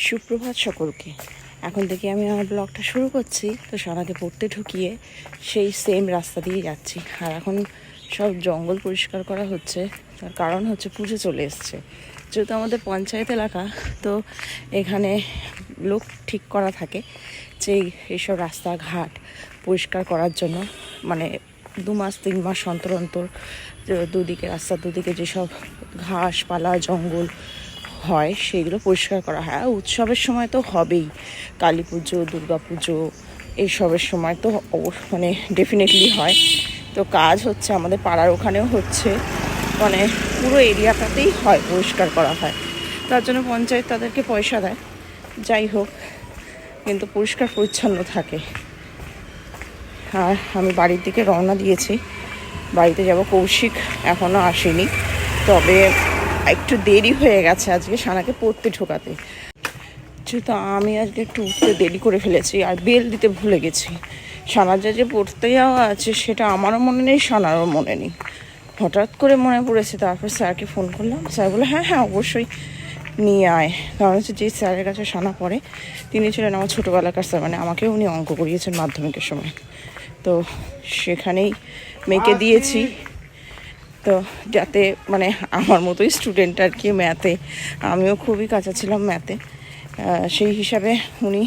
সুপ্রভাত সকলকে। এখন থেকে আমি আমার ব্লগটা শুরু করছি। তো সারাকে পড়তে ঢুকিয়ে সেই সেম রাস্তা দিয়ে যাচ্ছি। আর এখন সব জঙ্গল পরিষ্কার করা হচ্ছে। তার কারণ হচ্ছে পুজো চলে এসছে। যেহেতু আমাদের পঞ্চায়েত এলাকা, তো এখানে লোক ঠিক করা থাকে যে এইসব রাস্তাঘাট পরিষ্কার করার জন্য, মানে 2 মাস 3 মাস অন্তর অন্তর দুদিকে রাস্তার দুদিকে যেসব ঘাসপালা জঙ্গল হয় সেগুলো পরিষ্কার করা হয়। আর উৎসবের সময় তো হবেই, কালী পুজো দুর্গা পুজো এইসবের সময় তো মানে ডেফিনেটলি হয়। তো কাজ হচ্ছে আমাদের পাড়ার ওখানেও হচ্ছে, মানে পুরো এরিয়াটাতেই হয়, পরিষ্কার করা হয়। তার জন্য পঞ্চায়েত তাদেরকে পয়সা দেয়, যাই হোক, কিন্তু পরিষ্কার পরিচ্ছন্ন থাকে। আর আমি বাড়ির দিকে রওনা দিয়েছি, বাড়িতে যাব। কৌশিক এখনও আসেনি, তবে একটু দেরি হয়ে গেছে আজকে সানাকে পড়তে ঢোকাতে। যেহেতু আমি আজকে একটু উঠতে দেরি করে ফেলেছি আর বেল দিতে ভুলে গেছি। সানার যে পড়তে যাওয়া আছে সেটা আমারও মনে নেই, সানারও মনে নেই। হঠাৎ করে মনে পড়েছে, তারপর স্যারকে ফোন করলাম। স্যার বলে হ্যাঁ হ্যাঁ অবশ্যই নিয়ে আয়। কারণ হচ্ছে যে স্যারের কাছে সানা পড়ে তিনি ছিলেন আমার ছোটোবেলাকার স্যার, মানে আমাকেও উনি অঙ্ক করিয়েছেন মাধ্যমিকের সময়। তো সেখানেই মেয়েকে দিয়েছি, তো যাতে মানে আমার মতোই স্টুডেন্ট আর কি ম্যাথে, আমিও খুবই কাঁচা ছিলাম ম্যাথে, সেই হিসাবে উনি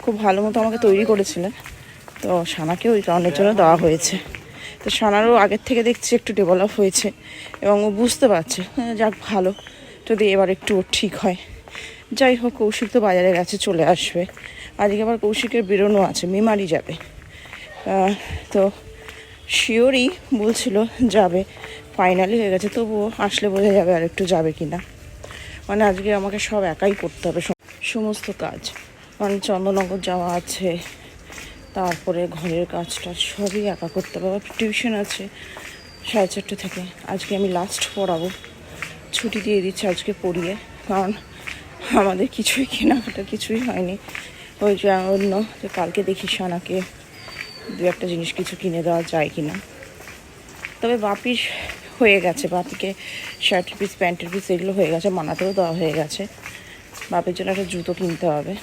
খুব ভালো মতো আমাকে তৈরি করেছিলেন। তো সানাকে ওই কারণের জন্য দেওয়া হয়েছে। তো সানারও আগের থেকে দেখছি একটু ডেভেলপ হয়েছে এবং ও বুঝতে পারছে, যাক ভালো, যদি এবার একটু ঠিক হয়। যাই হোক, কৌশিক তো বাজারে গেছে, চলে আসবে। আজকে আবার কৌশিকের বেরোনো আছে, মেমারি যাবে। তো শিওরই বলছিল যাবে, ফাইনালি হয়ে গেছে, তবুও আসলে বোঝা যাবে আর একটু যাবে কি না। মানে আজকে আমাকে সব একাই করতে হবে সমস্ত কাজ, মানে চন্দননগর যাওয়া আছে, তারপরে ঘরের কাজটা সবই একা করতে হবে। টিউশন আছে 4:30 থেকে, আজকে আমি লাস্ট পড়াবো, ছুটি দিয়ে দিচ্ছে আজকে পড়িয়ে। কারণ আমাদের কিছুই কেনাকাটা কিছুই হয়নি, ওই জন্য যে কালকে দেখি সানাকে 2-1 জিনিস কিছু কিনে দেওয়া যায় কিনা। তবে বাপির হয়ে গেছে, বাপিকে শার্টের পিস প্যান্টের পিস এগুলো হয়ে গেছে, মানাতেও দেওয়া হয়ে গেছে। বাপির জন্য একটা জুতো কিনতে হবে।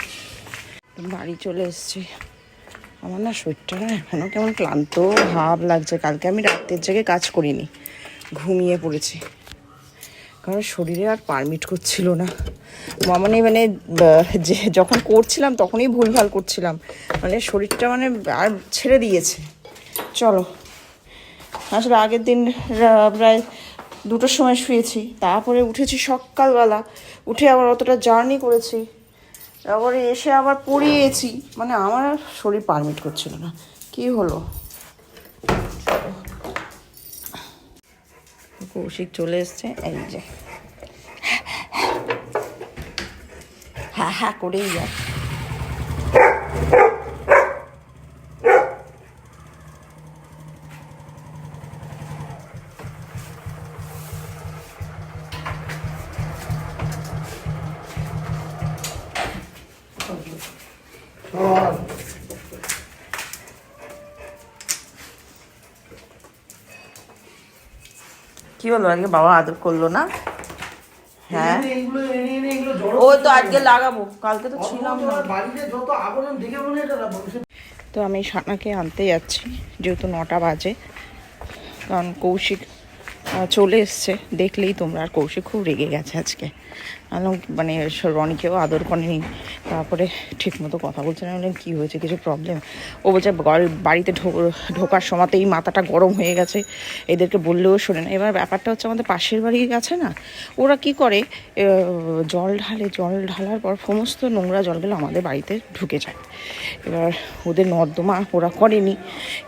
বাড়ি চলে এসেছি। আমার না শরীরটা এখনও কেমন ক্লান্ত ভাব লাগছে। কালকে আমি রাতের জেগে কাজ করিনি, ঘুমিয়ে পড়েছি, কারণ শরীরে আর পারমিট করছিল না। মানে যে যখন করছিলাম তখনই ভুলভাল করছিলাম, মানে শরীরটা মানে আর ছেড়ে দিয়েছে। চলো, আসলে আগের দিন প্রায় 2টোর সময় শুয়েছি, তারপরে উঠেছি সকালবেলা, উঠে আবার অতটা জার্নি করেছি, তারপরে এসে আবার পড়িয়েছি, মানে আমার শরীর পারমিট করছিল না। কি হলো, কৌশিক চলে এসছে, এই যে হ্যাঁ হ্যাঁ করেই যায়। কি বলবো, আজকে বাবা আদর করলো না? হ্যাঁ, ও তো আজকে লাগাবো, কালকে তো ছিলাম না। তো আমি সানাকে আনতে যাচ্ছি, যেহেতু 9টা বাজে, কারণ কৌশিক চলে এসছে দেখলেই তোমরা। আর কৌশিক খুব রেগে গেছে আজকে, মানে রনিকেও আদর করেনি, তারপরে ঠিকমতো কথা বলছে না। বললেন কী হয়েছে, কিছু প্রবলেম? ও বলছে বাড়িতে ঢোকার সময়তেই মাথাটা গরম হয়ে গেছে, এদেরকে বললেও শোনে না। এবার ব্যাপারটা হচ্ছে আমাদের পাশের বাড়ি আছে না, ওরা কি করে, জল ঢালার পর সমস্ত নোংরা জলগুলো আমাদের বাড়িতে ঢুকে যায়। এবার ওদের নর্দমা ওরা করেনি।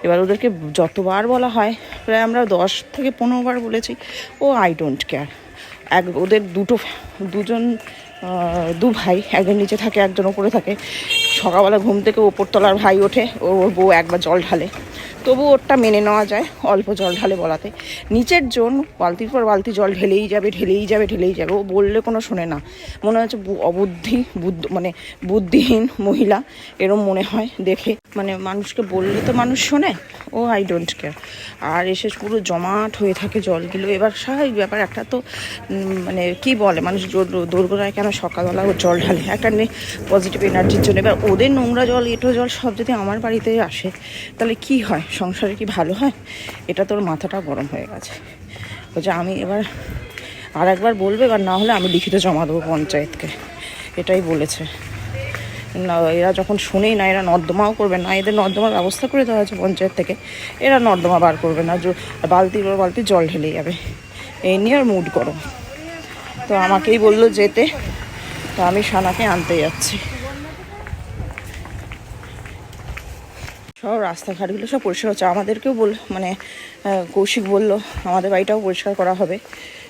এবার ওদেরকে যতবার বলা হয়, প্রায় আমরা 10 থেকে 15 বার বলেছি, ও আই ডোন্ট কেয়ার। ওদের দুজন 2 ভাই, একজন নিচে থাকে একজন ওপরে থাকে। সকালবেলা ঘুম থেকে ওপরতলার ভাই ওঠে, ওর বউ একবার জল ঢালে, তবু ওরটা মেনে নেওয়া যায় অল্প জল ঢালে বলাতে। নিচের জন বালতির পর বালতি জল ঢেলেই যাবে, ও বললে কোনো শোনে না, মনে হচ্ছে মানে বুদ্ধিহীন মহিলা এরম মনে হয় দেখে। মানে মানুষকে বললে তো মানুষ শোনে, ও আই ডোন্ট কেয়ার। আর এসে পুরো জমাট হয়ে থাকে জলগুলো। এবার স্বাভাবিক ব্যাপার, একটা তো মানে কি বলে মানুষ দোরগোড়ায় কেন সকালবেলা ও জল ঢালে, একটা পজিটিভ এনার্জির জন্য। এবার ওদের নোংরা জল এঁটো জল সব যদি আমার বাড়িতে আসে তাহলে কি হয়, সংসারে কি ভালো হয়? এটা তোর মাথাটা গরম হয়ে গেছে। বলছে আমি এবার আর একবার বলবে, এবার না হলে আমি লিখিত জমা দেবো পঞ্চায়েতকে, এটাই বলেছে। না এরা যখন শুনেই না, এরা নর্দমাও করবে না, এদের নর্দমার ব্যবস্থা করে দেওয়া হয়েছে পঞ্চায়েত থেকে, এরা নর্দমা বার করবে না, বালতি জল ঢেলে যাবে, এই নিয়ে আর মুড গরম। তো আমাকেই বললো যেতে, তো আমি সানাকে আনতে যাচ্ছি। সব রাস্তাঘাটগুলো সব পরিষ্কার হচ্ছে, আমাদেরকেও মানে কৌশিক বললো আমাদের বাড়িটাও পরিষ্কার করা হবে,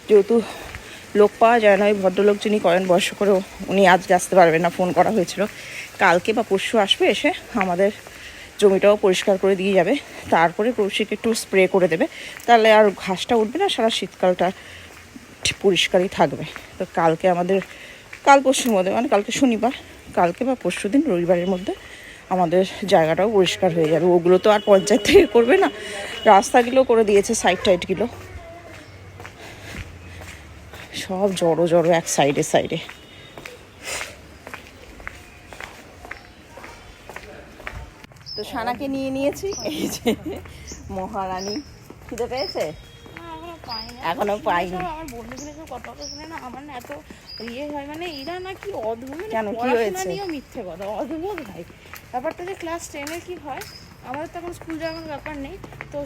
যেহেতু লোক পাওয়া যায় না। ওই ভদ্রলোক যিনি করেন বয়স্ক করেও, উনি আজকে আসতে পারবেন না, ফোন করা হয়েছিল, কালকে বা পরশু আসবে, এসে আমাদের জমিটাও পরিষ্কার করে দিয়ে যাবে। তারপরে কৌশিক একটু স্প্রে করে দেবে, তাহলে আর ঘাসটা উঠবে না, সারা শীতকালটা পরিষ্কারই থাকবে। তো কালকে আমাদের কাল পরশুর মধ্যে, মানে কালকে শনিবার, কালকে বা পরশু দিন রবিবারের মধ্যে আমাদের জায়গাটাও পরিষ্কার হয়ে যাবে। ওগুলো তো আর পঞ্চায়েত থেকে করবে না, রাস্তাগুলো করে দিয়েছে, সাইড টাইডগুলো সব জড়ো এক সাইডে। তো সানাকে নিয়ে নিয়েছি, এই যে মহারানী। খিদে পেয়েছে? এখনো পাইনি। আমার বন্ধুগুলো সব কথা শুনে না, আমার না এত ইয়ে হয়, মানে এরা না কি অদ্ভুত, কেন কি হয়েছে? মিথ্যে কথা অদ্ভুত ভাই। ব্যাপারটা যে ক্লাস 10-এর কি হয়, আমাদের তো এখন স্কুল যাওয়ার কোনো ব্যাপার নেই, তো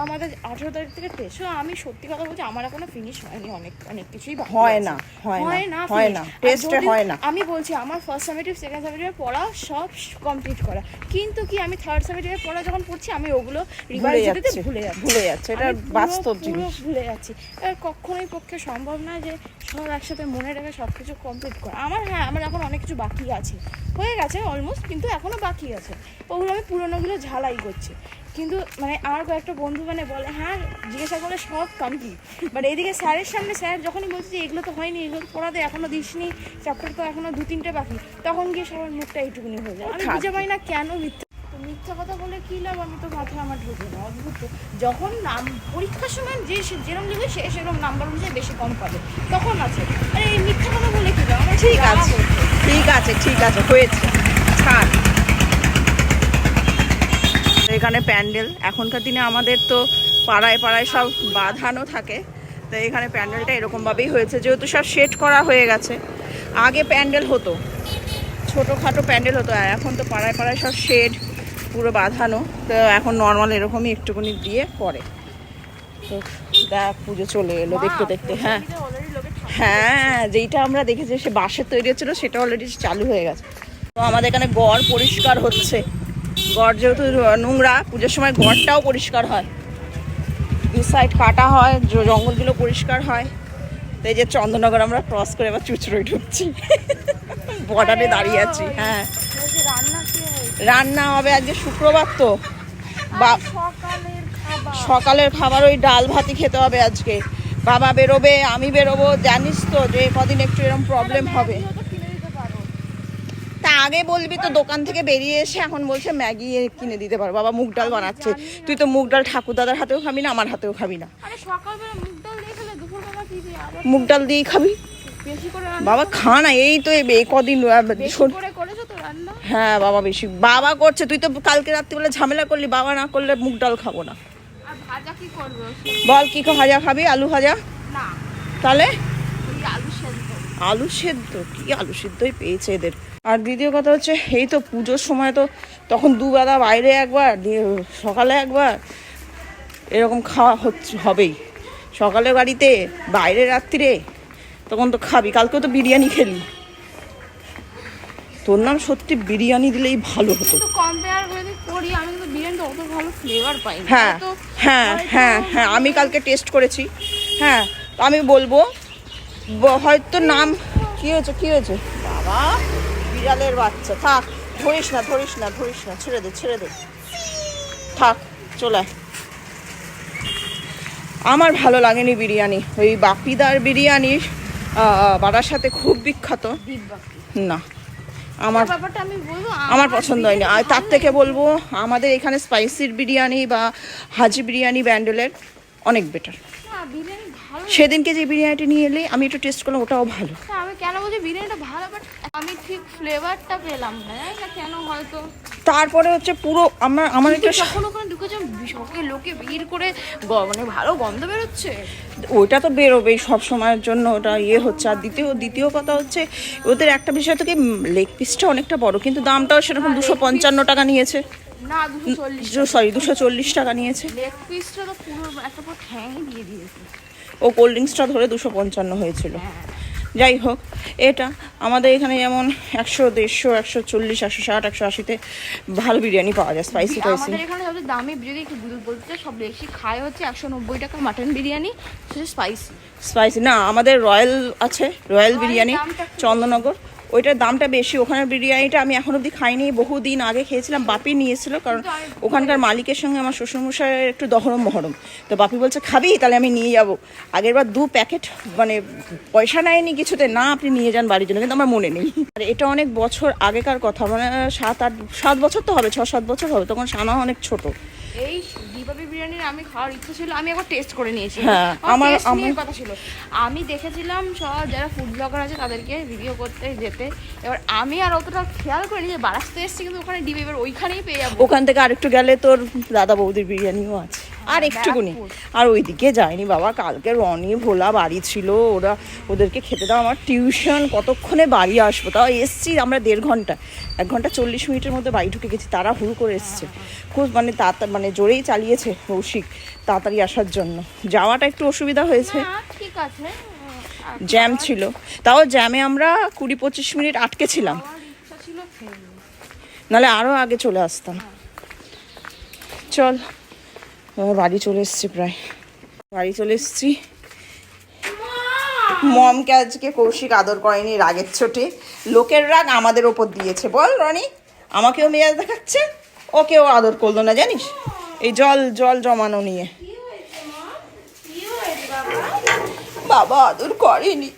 আমাদের 18 তারিখ থেকে টেস্ট। আমি সত্যি কথা বলছি, আমার এখনো ফিনিশ হয়নি, অনেক কিছুই হয় না টেস্টে হয় না। আমি বলছি আমার ফার্স্ট সামেটিভ সেকেন্ড সামেটিভের পড়া সব কমপ্লিট করা, কিন্তু কি আমি থার্ড সামেটিভের পড়া যখন পড়ছি আমি ওগুলো রিভাইজ দিতে ভুলে যাচ্ছে, এটা বাস্তব জিনিস, ভুলে যাচ্ছি। এবার কখনোই পক্ষে সম্ভব না যে সব একসাথে মনে রেখে সব কিছু কমপ্লিট করা। আমার এখন অনেক কিছু বাকি আছে, হয়ে গেছে অলমোস্ট, কিন্তু এখনও বাকি আছে, ওগুলো আমি পুরোনোগুলো ঝালাই করছি। কিন্তু মানে আমার কয়েকটা বন্ধু মানে বলে হ্যাঁ জিজ্ঞাসা করে সব কমপ্লিট, বাট এইদিকে স্যারের সামনে স্যার যখনই বলছে যে এগুলো তো হয়নি, এগুলো পড়াতে এখনও দিসনি, চ্যাপ্টার তো এখনও 2-3টে বাকি, তখন গিয়ে সবার মুখটা এইটুকুনি হয়ে যায়। আমি বুঝে পাই না কেন মিথ্যা কথা বলে কী লাভ, আমি তো মাথায় আমার ঢুকে না, অদ্ভুত। যখন পরীক্ষার সময় যেরকম লিখবে সে সেরকম নাম্বার অনুযায়ী বেশি কম পাবে, তখন আছে। আরে এই মিথ্যা কথা বলে কী লাভ? ঠিক আছে হয়েছে, ছাড়। এখানে প্যান্ডেল, এখনকার দিনে আমাদের তো পাড়ায় সব বাঁধানো থাকে, তো এখানে প্যান্ডেলটা এরকমভাবেই হয়েছে, যেহেতু সব সেট করা হয়ে গেছে। আগে প্যান্ডেল হতো, ছোটোখাটো প্যান্ডেল হতো, আর এখন তো পাড়ায় সব শেড পুরো বাঁধানো, তো এখন নর্মাল এরকমই একটুখানি দিয়ে করে। তো দেখ পুজো চলে এলো দেখতে। হ্যাঁ যেইটা আমরা দেখেছি সে বাঁশের তৈরি হচ্ছিলো, সেটা অলরেডি চালু হয়ে গেছে। তো আমাদের এখানে গড় পরিষ্কার হচ্ছে, গড় যেহেতু নোংরা, পুজোর সময় গড়টাও পরিষ্কার হয়, দু সাইড কাটা হয়, জঙ্গলগুলো পরিষ্কার হয়। তো এই যে চন্দননগর আমরা ক্রস করে এবার চুচড়োয় ঢুকছি, বর্ডারে দাঁড়িয়ে আছি। হ্যাঁ রান্না হবে আজকে শুক্রবার, তো সকালের খাবার ওই ডাল ভাতই খেতে হবে আজকে। বাবা বেরোবে, আমি বেরোবো, জানিস তো যে কদিন একটু এরকম প্রবলেম হবে। তা আগে বলবি তো, দোকান থেকে বেরিয়ে এসে এখন বলছে ম্যাগি কিনে দিতে পারো। বাবা মুগ ডাল বানাচ্ছে, তুই তো মুগ ডাল ঠাকুর দাদার হাতেও খাবি না, আমার হাতেও খাবি না। মুগ ডাল দিয়েই খাবি বাবা, খা না। এই তো এই কদিন হ্যাঁ বাবা বেশি বাবা করছে, তুই তো কালকে রাত্রিবেলা ঝামেলা করলি, বাবা না করলে মুগ ডাল খাবো না। বল কি ভাজা খাবি? আলু ভাজা? তাহলে আলু সেদ্ধ? কি আলু সেদ্ধই পেয়েছে এদের। আর দ্বিতীয় কথা হচ্ছে, এই তো পুজোর সময় তো তখন দুবেলা বাইরে একবার, সকালে একবার, এরকম খাওয়া হবেই। সকালে বাড়িতে, বাইরে রাত্রিরে, তখন তো খাবি। কালকেও তো বিরিয়ানি খেলি, তোর নাম সত্যি বিরিয়ানি দিলেই ভালো হতো। হ্যাঁ আমি কালকে টেস্ট করেছি। হ্যাঁ আমি বলবো, হয়তো নাম কি হয়েছে বাবা, বিড়ালের বাচ্চা। থাক, ধরিস না, ছেড়ে দে থাক। চলে আয়। আমার ভালো লাগেনি বিরিয়ানি, ওই বাপিদার বিরিয়ানি বারাসাতে খুব বিখ্যাত না, আমার ব্যাপারটা আমি বলবো আমার পছন্দ হয়নি। আর তার থেকে বলবো আমাদের এখানে স্পাইসির বিরিয়ানি বা হাজি বিরিয়ানি ব্যান্ডেলের অনেক বেটার। বিরিয়ানি ভালো, সেদিনকে যে বিরিয়ানিটা নিয়ে এলে আমি একটু টেস্ট করলাম, ওটাও ভালো। আমি কেন বলছি বিরিয়ানিটা ভালো, বাট আমি ঠিক ফ্লেভারটা পেলাম না, জানি না কেন, হয়তো। তারপরে হচ্ছে পুরো আমার একটু যখন ওখানে ঢুকেছিলাম সবাই লোকে ভিড় করে মানে ভালো গন্ধ বেরোচ্ছে। ওইটা তো বেরোবেই সব সময়ের জন্য, ওটা হচ্ছে। আর দ্বিতীয় কথা হচ্ছে ওদের একটা বিষয় থেকে লেগ পিসটা অনেকটা বড়, কিন্তু দামটাও সেরকম 255 টাকা নিয়েছে, না 240 টাকা নিয়েছে। লেগ পিসটা তো পুরো একটা পুরো ঠ্যাংই দিয়ে দিয়েছে। ও কোল্ড ড্রিঙ্কসটা ধরে 255 হয়েছিল। যাই হোক, এটা আমাদের এখানে যেমন 100, 150, 140, 160, 180-তে ভালো বিরিয়ানি পাওয়া যায়, স্পাইসি টাইসি। আমাদের এখানে সবচেয়ে দামি যদি একটু বলতে সব বেশি খায় হচ্ছে 190 টাকা মাটন বিরিয়ানি, সেটা স্পাইসি না, আমাদের রয়্যাল আছে, রয়্যাল বিরিয়ানি চন্দননগর, ওইটার দামটা বেশি। ওখানে বিরিয়ানিটা আমি এখন অবধি খাইনি, বহুদিন আগে খেয়েছিলাম, বাপি নিয়েছিল, কারণ ওখানকার মালিকের সঙ্গে আমার শ্বশুরমশাইয়ের একটু দহরম মহরম, তো বাপি বলছে খাবি, তাহলে আমি নিয়ে যাবো। আগের বার 2 প্যাকেট, মানে পয়সা নেয়নি কিছুতে, না আপনি নিয়ে যান বাড়ির জন্য, কিন্তু আমার মনে নেই। আর এটা অনেক বছর আগেকার কথা, মানে 7 বছর তো হবে, 6-7 বছর হবে, তখন সানা অনেক ছোট। এই দীপাবলি বিরিয়ানির আমি খাওয়ার ইচ্ছা ছিল, আমি একবার টেস্ট করে নিয়েছি। হ্যাঁ, আমার কথা ছিল, আমি দেখেছিলাম সব যারা ফুড ব্লগার আছে তাদেরকে ভিডিও করতে যেতে, এবার আমি আর অতটা খেয়াল করিনি যে বারাসতে এসেছি, কিন্তু ওখানে ডিবি এবার ওইখানেই পেয়ে যাবো। ওখান থেকে আরেকটু গেলে তোর দাদা বৌদির বিরিয়ানিও আছে, আর একটুকুনি। আর ওইদিকে যায়নি বাবা, কালকে রনি ভোলা বাড়ি ছিল, ওদেরকে খেতে দাও, আমার টিউশন, কতক্ষণে বাড়ি আসবো, তাও এসছি আমরা 1.5 ঘন্টা, 1 ঘন্টা 40 মিনিটের মধ্যে বাড়ি ঢুকে গেছি, তারা হুড় করে এসছে, খুব মানে জোরেই চালিয়েছে কৌশিক তাড়াতাড়ি আসার জন্য। যাওয়াটা একটু অসুবিধা হয়েছে, ঠিক আছে, জ্যাম ছিল, তাও জ্যামে আমরা 20-25 মিনিট আটকে ছিলাম, ইচ্ছা ছিল নাহলে আরও আগে চলে আসতাম। চল, বাড়ি চলে এসছি, প্রায় বাড়ি চলে এসছি। মমকে আজকে কৌশিক আদর করেনি রাগের চোটে, লোকের রাগ আমাদের ওপর দিয়েছে, বল রনি, আমাকেও মেজাজ দেখাচ্ছে, ওকেও আদর করলো না জানিস, এই জল জমানো নিয়ে। বাবা আদর করেনি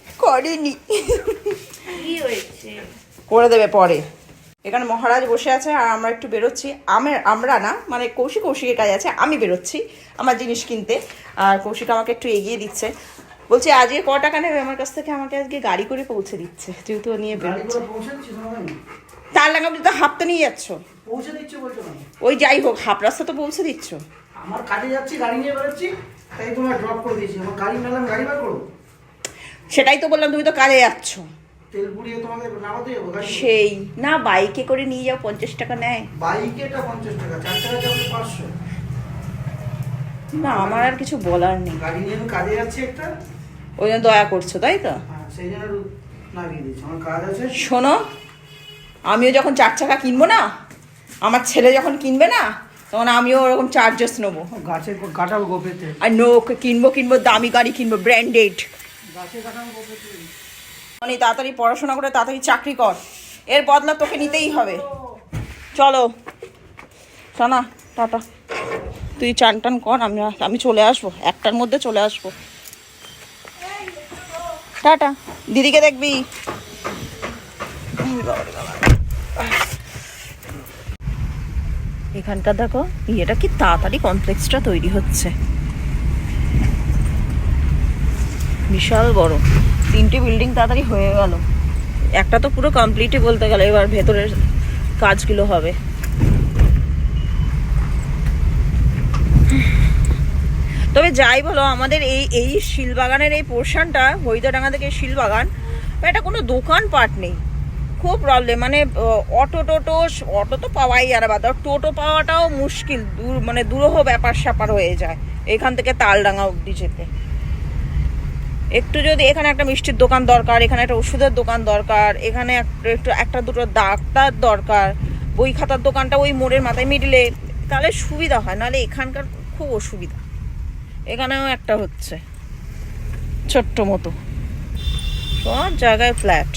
করে দেবে পরে। এখানে মহারাজ বসে আছে আর আমরা একটু বেরোচ্ছি, আমরা না, মানে কৌশিকের কাজ আছে, আমি বেরোচ্ছি আমার জিনিস কিনতে, আর কৌশিক আমাকে একটু এগিয়ে দিচ্ছে, বলছে আজকে ক টাকা নেবে আমার কাছ থেকে, আমাকে আজকে গাড়ি করে পৌঁছে দিচ্ছে, যেহেতু নিয়ে বেরোচ্ছে। তার লাগে আপনি তো হাফ তো নিয়ে যাচ্ছ, ওই যাই হোক হাফ রাস্তা তো পৌঁছে দিচ্ছ। আমার কাজে যাচ্ছি, গাড়ি নিয়ে বেরোচ্ছি, তাই তোমার ড্রপ করে দিয়েছি, আমার গাড়ি নিলাম, গাড়ি বার করো। সেটাই তো বললাম, তুমি তো কাজে যাচ্ছ, তেল পুড়িয়ে তোমাকে নামাতে যাবো গাড়ি। সেই না, বাইকে করে নিয়ে যাও, 50 টাকা নেয়। বাইকেটা 50 টাকা, 4 টাকা যাবে 500। না আমার আর কিছু বলার নেই, গাড়ি নিয়ে আমি কাজে যাচ্ছি একটা, ওই জন্য দয়া করছো তাই তো। হ্যাঁ সেই জন্য নামিয়ে দিচ্ছি, আমার কাজ আছে। শোনো, আমিও যখন 4 চাকা কিনবো না, আমার ছেলে যখন কিনবে না, তখন আমিও ওরকম চার্জেস নেবো, গাছের কাটাল গোপেতে, আর কিনবো দামি গাড়ি কিনবো, ব্র্যান্ডেড। গাছের কাটাল গোপেতে মানে তাড়াতাড়ি পড়াশোনা করে তাড়াতাড়ি চাকরি কর, এর বদলা তোকে নিতেই হবে। চলো সোনা, টাটা, তুই চান টান কর, আমি চলে আসবো, 1টার মধ্যে চলে আসবো, টাটা। দিদিকে দেখবি। এখানটা দেখো, এটা কি তাড়াতাড়ি কমপ্লেক্সটা তৈরি হচ্ছে, বিশাল বড়, 3টে বিল্ডিং তাড়াতাড়ি হয়ে গেল, একটা তো পুরো কমপ্লিটই বলতে গেলে, এবার ভেতরের কাজগুলো হবে। তবে যাই বলো, আমাদের এই শিলবাগানের এই পোর্শনটা, হরিদাডাঙ্গা থেকে শিলবাগান, এটা কোনো দোকান পাট নেই, খুব প্রবলেম, মানে অটো তো পাওয়াই আর বাদ, টোটো পাওয়াটাও মুশকিল, মানে দুরূহ ব্যাপার স্যাপার হয়ে যায় এখান থেকে তালডাঙ্গা অবধি যেতে। একটু যদি এখানে একটা মিষ্টির দোকান দরকার, এখানে একটা ওষুধের দোকান দরকার, এখানে একটা দুটো ডাক্তার দরকার, বই খাতার দোকানটা ওই মোড়ের মাথায় মিডলে, তাহলে সুবিধা হয়, নাহলে এখানকার খুব অসুবিধা। এখানেও একটা হচ্ছে ছোট্ট মতো, সব জায়গায় ফ্ল্যাট।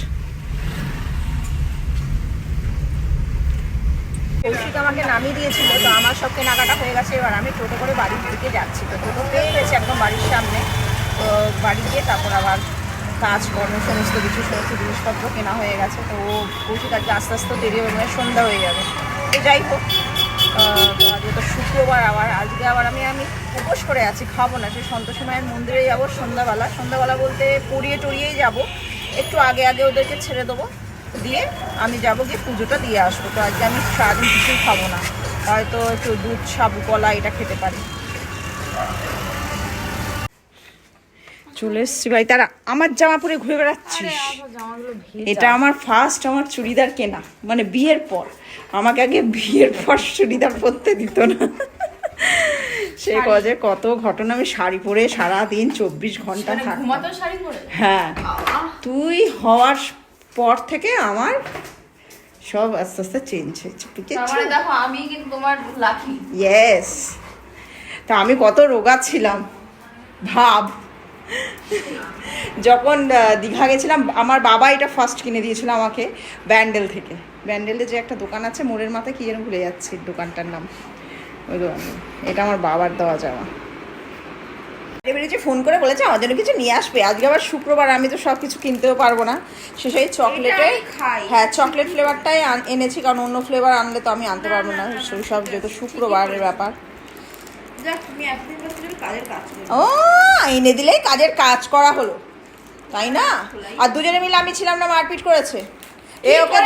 কৌশিক আমাকে নামিয়ে দিয়েছিল, তো আমার সব কেনাকাটা হয়ে গেছে। এবার আমি টোটো করে বাড়ির দিকে যাচ্ছি। তো টোটো পেয়ে গেছে একদম বাড়ির সামনে। তো বাড়ি গিয়ে তারপর আবার কাজকর্ম সমস্ত জিনিসপত্র কেনা হয়ে গেছে। তো ও কৌশিক আজকে আস্তে আস্তে দেরি হবে, মানে সন্ধ্যা হয়ে যাবে। তো যাই হোক, তো আজকে তো শুক্রবার, আজকে আবার আমি উপোস করে আছি, খাবো না। সেই সন্তোষী মায়ের মন্দিরে যাবো সন্ধ্যাবেলা বলতে পড়িয়ে টড়িয়েই যাবো। একটু আগে ওদেরকে ছেড়ে দেবো, দিয়ে আমি যাবো, গিয়ে পুজোটা দিয়ে আসবো। তো আজকে আমি সারাদিন কিছুই খাবো না, হয়তো একটু দুধ, সাবু, কলা এটা খেতে পারি। চলে এসছি ভাই, তারা আমার জামা পরে ঘুরে বেড়াচ্ছিস। এটা আমার ফার্স্ট আমার চুড়িদার কেনা, মানে বিয়ের পর। আমাকে আগে বিয়ের পর চুড়িদার পরতে দিত না। সে কজে কত ঘটনা, আমি শাড়ি পরে সারাদিন 24 ঘন্টা থাকতাম। হ্যাঁ, তুই হওয়ার পর থেকে আমার সব আস্তে আস্তে চেঞ্জ হয়েছে। দেখো আমি কিন্তু তোমার লাকি। ইয়েস, তা আমি কত রোগা ছিলাম ভাব। যখন দীঘা গেছিলাম, আমার বাবা এটা ফার্স্ট কিনে দিয়েছিল আমাকে ব্যান্ডেল থেকে। ব্যান্ডেলে যে একটা দোকান আছে মোড়ের মাথায়, কি যেন ভুলে যাচ্ছি দোকানটার নাম, ওই দোকানে। এটা আমার বাবার দেওয়া যাওয়া। বেরিয়েছে, ফোন করে বলেছে আমার জন্য কিছু নিয়ে আসবে। আজকে আবার শুক্রবার, আমি তো সব কিছু কিনতেও পারবো না। সেই চকলেটে, হ্যাঁ চকলেট ফ্লেভারটাই এনেছি, কারণ অন্য ফ্লেভার আনলে তো আমি আনতে পারবো না। সেই সব যেহেতু শুক্রবারের ব্যাপার। ও এনে দিলেই কাজের কাজ করা হলো, তাই না? আর দুজনে মিলে আমি ছিলাম না, মারপিট করেছে। ওকে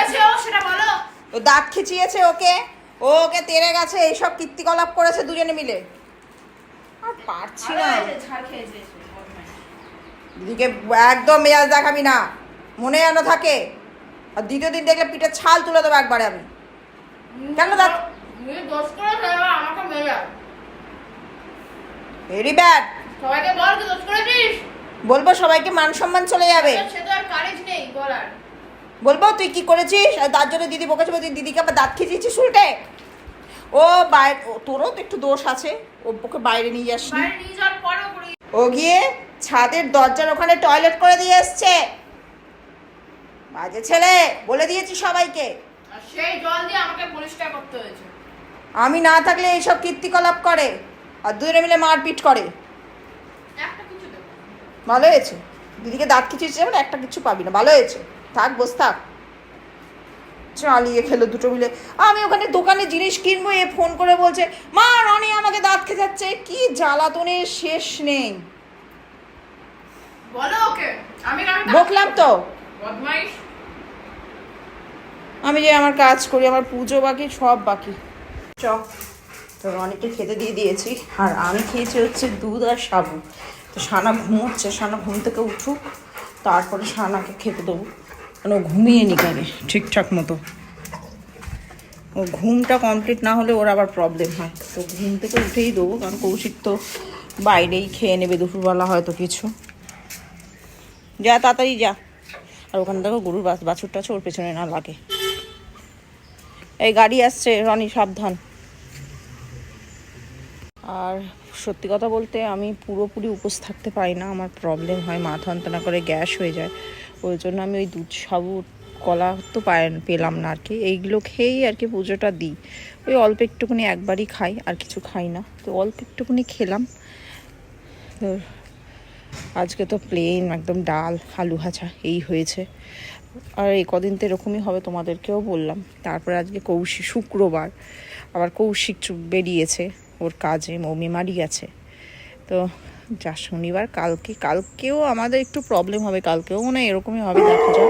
ও দাঁত খিচিয়েছে, ওকে তেড়ে গেছে, এইসব কীর্তিকলাপ করেছে দুজনে মিলে। আর পারছি না। দিদিকে একদম মেজাজ দেখাবি না, মনে যেন থাকে। আর দ্বিতীয় দিন দেখলে পিঠে ছাল তুলে দেবো একবারে আমি। কেন দাঁত ভেরি ব্যাড। সবাইকে বল কি দোষ করেছিস? বলবো, সবাইকে মান সম্মান চলে যাবে। সে তো আর কারেজ নেই বলার। বলবো তুই কি করেছিস, আর তার জন্য দিদি বকেছে, তুই দিদিকে আবার দাঁত খিচিয়েছিস উল্টে। ও বাইরে, তোরও তো একটু দোষ আছে, ওকে বাইরে নিয়ে যাস। ও গিয়ে ছাদের দরজার ওখানে টয়লেট করে দিয়ে এসছে। বাজে ছেলে, বলে দিয়েছি সবাইকে। সেই জল দিয়ে আমাকে পরিষ্কার করতে হয়েছে। আমি না থাকলে এইসব কীর্তিকলাপ করে, আর দুজনে মিলে মারপিট করে। ভালো হয়েছে, দিদিকে দাঁত খিচিয়েছে, একটা কিছু পাবি না। ভালো হয়েছে, থাক, বস থাক। চালিয়ে খেলো দুটো মিলে। আমি ওখানে দোকানে জিনিস কিনবো, এ ফোন করে বলছে মা রনি আমাকে দাঁত খেঁচাচ্ছে। কি জ্বালাতনের শেষ নেই। বলো ওকে, আমি বকলাম তো। বদমাইশ। আমি যে আমার কাজ করি, আমার পুজো বাকি, সব বাকি। তো রনিকে খেতে দিয়ে দিয়েছি, আর আমি খেয়েছি হচ্ছে দুধ আর সাবু। তো সানা ঘুমোচ্ছে, সানা ঘুম থেকে উঠুক, তারপরে সানাকে খেতে দেবো। মানে ও ঘুমিয়ে নিক আগে ঠিকঠাক মতো। ও ঘুমটা কমপ্লিট না হলে ওর আবার প্রবলেম হয়। তো ঘুম থেকে উঠেই দেবো, কারণ কৌশিক তো বাইরেই খেয়ে নেবে দুপুরবেলা হয়তো কিছু। যা তাড়াতাড়ি যা। আর ওখানে দেখো গরুর বাছুরটা আছে, ওর পেছনে না লাগে। এই গাড়ি আসছে, রনি সাবধান। আর সত্যি কথা বলতে আমি পুরোপুরি উপোস থাকতে পারি না, আমার প্রবলেম হয়, মাথা যন্ত্রণা করে, গ্যাস হয়ে যায়। ওই জন্য আমি ওই দুধ, সাবু, কলা তো পেলাম না আর কি। এইগুলো খেয়েই আর কি পুজোটা দিই। ওই অল্প একটুখানি একবারই খাই, আর কিছু খাই না। তো অল্প একটুখানি খেলাম। তো আজকে তো প্লেন একদম ডাল, আলু ভাজা এই হয়েছে। আর এই কদিন তো এরকমই হবে, তোমাদেরকেও বললাম। তারপরে আজকে শুক্রবার, আবার কৌশিক বেরিয়েছে ওর কাজে, মেমারি গেছে। তো যা শনিবার, কালকেও আমাদের একটু প্রবলেম হবে, কালকেও মনে হয় এরকমই হবে। দেখো যা,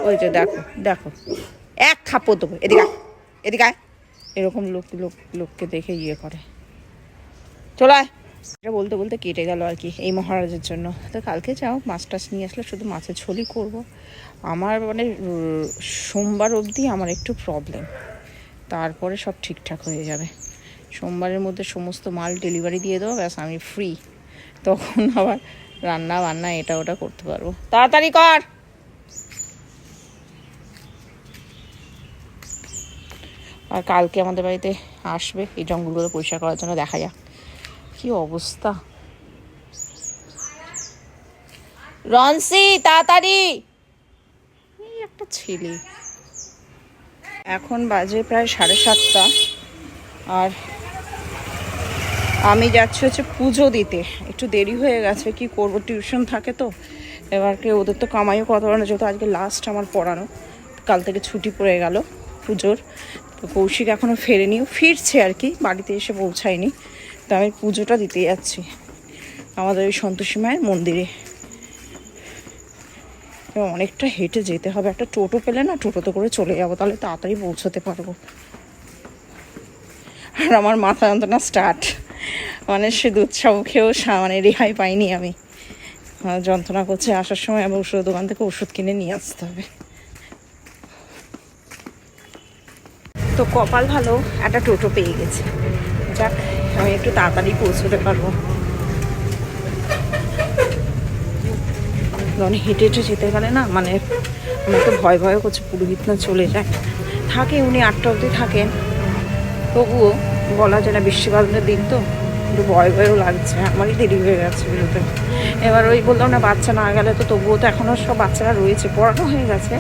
ওই যে দেখো এক খাপো দেবো, এদিকে এরকম লোককে দেখে ইয়ে করে। চলায় এটা বলতে বলতে কেটে গেল আর কি, এই মহারাজের জন্য। তো কালকে যাও, মাছ টাছ নিয়ে আসলে শুধু মাছের ঝোলই করবো। আমার মানে সোমবার অবধি আমার একটু প্রবলেম, তারপরে সব ঠিকঠাক হয়ে যাবে। সোমবারের মধ্যে সমস্ত মাল ডেলিভারি দিয়ে দেবো, ব্যাস আমি ফ্রি। তখন আবার রান্না বান্না এটা ওটা করতে পারবো। তাড়াতাড়ি কর। আর কালকে আমাদের বাড়িতে আসবে এই জঙ্গলগুলো পরিষ্কার করার জন্য, দেখা যাক কি অবস্থা। রনসি তাড়াতাড়ি, এই একটা ছেলে। এখন বাজে প্রায় 7:30 আর আমি যাচ্ছি হচ্ছে পুজো দিতে। একটু দেরি হয়ে গেছে, কি করব, টিউশন থাকে তো। এবারকে ওদের তো কামাইও কত না, যেহেতু আজকে লাস্ট আমার পড়ানো, কাল থেকে ছুটি পড়ে গেল পুজোর। তো কৌশিক এখনও ফেরেনি, ফিরছে আর কি, বাড়িতে এসে পৌঁছায়নি। তো আমি পুজোটা দিতে যাচ্ছি আমাদের ওই সন্তোষী মায়ের মন্দিরে। অনেকটা হেঁটে যেতে হবে, একটা টোটো পেলে না টোটোতে করে চলে যাবো, তাহলে তাড়াতাড়ি পৌঁছতে পারবো। আর আমার মাথা যন্ত্রণা স্টার্ট, মানে সে দুধ সাবু খেয়েও মানে রেহাই পাইনি আমি। যন্ত্রণা করছে, আসার সময় আবার ওষুধ দোকান থেকে ওষুধ কিনে নিয়ে আসতে হবে। তো কপাল ভালো, একটা টোটো পেয়ে গেছে, যাক আমি একটু তাড়াতাড়ি পৌঁছতে পারবো। মানে হেঁটে হেঁটে যেতে গেলে না, মানে আমার তো ভয় ভয় করছে পুরোহিত না চলে যায়। থাকে উনি 8টা অবধি থাকেন, তবুও বলা যায় না, বৃষ্টিবাদলের দিন তো একটু ভয় ভয়ও লাগছে। আমারই দেরি হয়ে গেছে বেরোতে। এবার ওই বললাম না, বাচ্চা না গেলে তো, তবুও তো এখনও সব বাচ্চারা রয়েছে, পড়ানো হয়ে গেছে,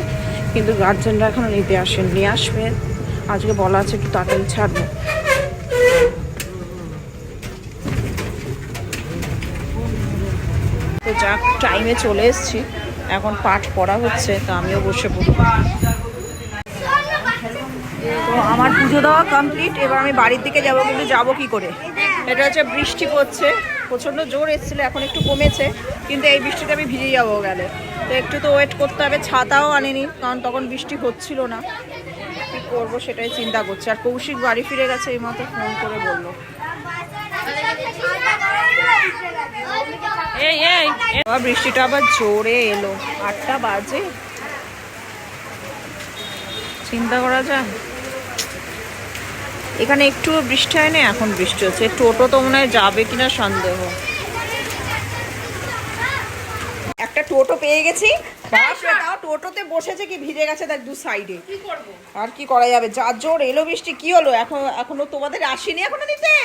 কিন্তু গার্জেনরা এখনও নিতে আসেন, নিয়ে আসবে। আজকে বলা আছে একটু তাড়াতাড়ি ছাড়বো। তো যাক, টাইমে চলে এসেছি, এখন পাঠ পড়া হচ্ছে, তো আমিও বসে পড়ব। তো আমার পুজো দেওয়া কমপ্লিট, এবার আমি বাড়ির দিকে যাব, কিন্তু যাবো কি করে? এটা হচ্ছে বৃষ্টি পড়ছে, প্রচণ্ড জোর এসেছিলো, এখন একটু কমেছে, কিন্তু এই বৃষ্টিতে আমি ভিজে যাবো গেলে। তো একটু তো ওয়েট করতে হবে, ছাতাও আনিনি, কারণ তখন বৃষ্টি হচ্ছিল না। কী করবো সেটাই চিন্তা করছি। আর কৌশিক বাড়ি ফিরে গেছে, এই মতো ফোন করে বললো। বৃষ্টিটা আবার জোরে এলো, 8টা বাজে, চিন্তা করা যায়। এখানে একটু বৃষ্টি হয় না, এখন বৃষ্টি হচ্ছে। টোটো তো মনে হয় যাবে কিনা সন্দেহ। একটা টোটো পেয়ে গেছি, তাও টোটোতে বসেছে কি ভিজে গেছে তার দু সাইডে। আর কি করা যাবে, যা জোর এলো বৃষ্টি। কি হলো, এখনো তোমাদের আসেনি এখনো নিতে?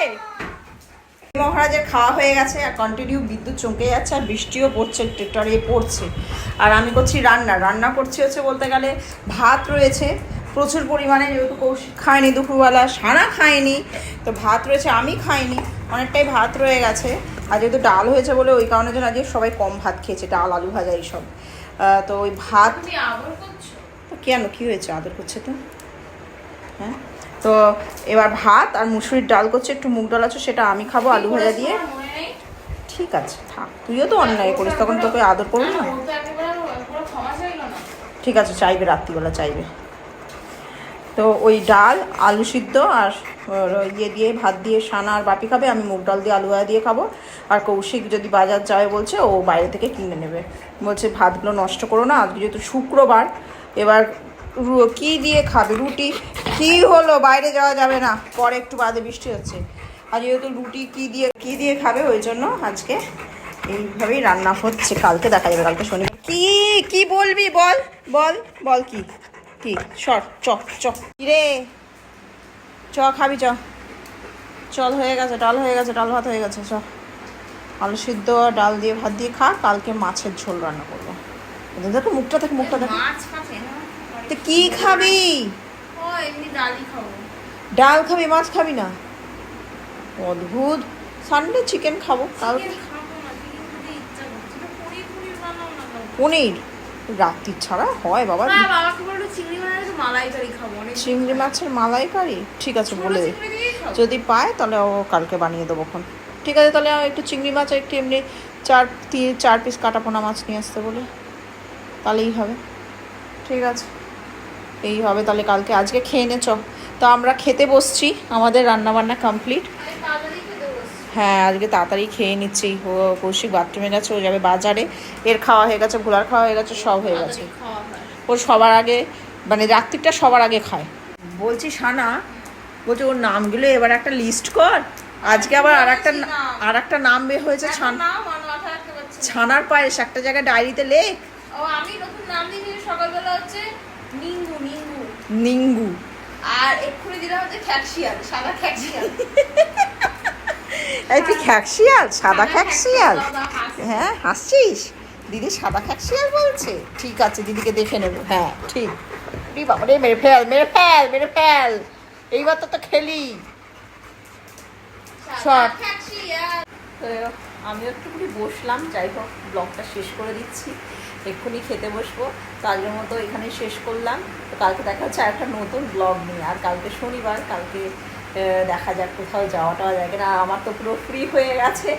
মহারাজের খাওয়া হয়ে গেছে, আর কন্টিনিউ বিদ্যুৎ চমকে যাচ্ছে, আর বৃষ্টিও পড়ছে, ট্রেক্টরে পড়ছে। আর আমি করছি রান্না করছি হচ্ছে বলতে গেলে ভাত রয়েছে প্রচুর পরিমাণে, যেহেতু কৌশিক খায়নি দুপুরবেলা, সানা খায়নি, তো ভাত রয়েছে, আমি খাইনি, অনেকটাই ভাত রয়ে গেছে। আর যেহেতু ডাল হয়েছে বলে ওই কারণে জন্য আজকে সবাই কম ভাত খেয়েছে, ডাল আলু ভাজা এইসব। তো ওই ভাত, তো কেন কী হয়েছে, আদর করছে তো, হ্যাঁ। তো এবার ভাত আর মুসুরির ডাল করছে, একটু মুগ ডাল আছে, সেটা আমি খাবো আলু ভাজা দিয়ে। ঠিক আছে থাক, তুইও তো অন্যায় করিস, তখন তোকে আদর করবো না। ঠিক আছে, চাইবে, রাত্রিবেলা চাইবে। তো ওই ডাল আলু সিদ্ধ আর ইয়ে দিয়ে ভাত দিয়ে সানা আর বাপি খাবে, আমি মুগ ডাল দিয়ে আলু ভাজা দিয়ে খাবো। আর কৌশিক যদি বাজার যাবে বলছে, ও বাইরে থেকে কিনে নেবে, বলছে ভাতগুলো নষ্ট করো না, আজকে যেহেতু শুক্রবার। এবার কি দিয়ে খাবে, রুটি? কি হলো, বাইরে যাওয়া যাবে না, পরে একটু বাদে বৃষ্টি হচ্ছে। আর যেহেতু রুটি কি দিয়ে খাবে, ওই জন্য আজকে এইভাবেই রান্না হচ্ছে। কালকে দেখা যাবে, কালকে শনিবার। কি বলবি, বল বল বল, কি সর, রে খাবি, চল, হয়ে গেছে, ডাল হয়ে গেছে, ডাল ভাত হয়ে গেছে, আলু সিদ্ধ ডাল দিয়ে ভাত দিয়ে খা। কালকে মাছের ঝোল রান্না করবো। দেখো মুখটা দেখো, তো কি খাবি? ডাল খাবি, মাছ খাবি না? অদ্ভুত। সানডে চিকেন খাবো, কালকে পনির রাত্রি ছাড়া হয় বাবা? চিংড়ি মাছের মালাইকারি, ঠিক আছে বলে, যদি পায় তাহলে ও কালকে বানিয়ে দেবো। ঠিক আছে, তাহলে একটু চিংড়ি মাছ, একটু এমনি 4 পিস কাটাপোনা মাছ নিয়ে আসতে বলে, তাহলেই হবে। ঠিক আছে, এই হবে তাহলে কালকে। আজকে খেয়ে নে, তো আমরা খেতে বসছি, আমাদের রান্নাবান্না কমপ্লিট। হ্যাঁ, আজকে তাড়াতাড়ি খেয়ে নিচ্ছি। ও কৌশিক বাথরুমে গেছে, ও যাবে বাজারে। এর খাওয়া হয়ে গেছে, ভোলার খাওয়া হয়ে গেছে, সব হয়ে গেছে। ওর সবার আগে, মানে রাত্রিটা সবার আগে খায়। বলছি সানা, বলছি ওর নামগুলো এবার একটা লিস্ট কর। আজকে আবার আর একটা নাম বের হয়েছে, ছানার পায়েস, একটা জায়গায় ডায়েরিতে লেখ। আমি নতুন নাম দিয়েছি সকালবেলা, হচ্ছে নিঙ্গু, আর এক্ষুনি দিলাম হচ্ছে খ্যাকশিয়াল, সাদা খ্যাকশিয়াল। এই তুই খ্যাকশিয়াল, সাদা খ্যাকশিয়াল? হ্যাঁ, হাসছিস? দিদি সাদা খ্যাকশিয়াল বলছে, ঠিক আছে, দিদিকে দেখে নেবো। হ্যাঁ ঠিক। বাবারে মেরে ফেল মেরে ফেল মেরে ফেল, এইবার তো খেলি শর্ট। তো আমিও একটুখানি বসলাম, যাই হোক ব্লগটা শেষ করে দিচ্ছি, এক্ষুনি খেতে বসবো। তো আজকের মতো এখানে শেষ করলাম। তো কালকে দেখা হচ্ছে একটা নতুন ব্লগ নিয়ে। আর কালকে শনিবার, কালকে দেখা যাক কোথাও যাওয়া টাওয়া যায় কিনা। আমার তো পুরো ফ্রি হয়ে গেছে,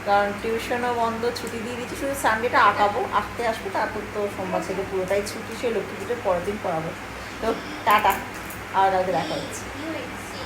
কারণ টিউশনও বন্ধ, ছুটি দিয়ে দিচ্ছি, শুধু সানডেটা আঁকাবো, আঁকতে আসবো, তারপর তো সোমবার থেকে পুরোটাই ছুটি, সে লক্ষ্মী পুজোর পরের দিন পড়াবো। তো টাটা, আর কালকে দেখা হচ্ছে।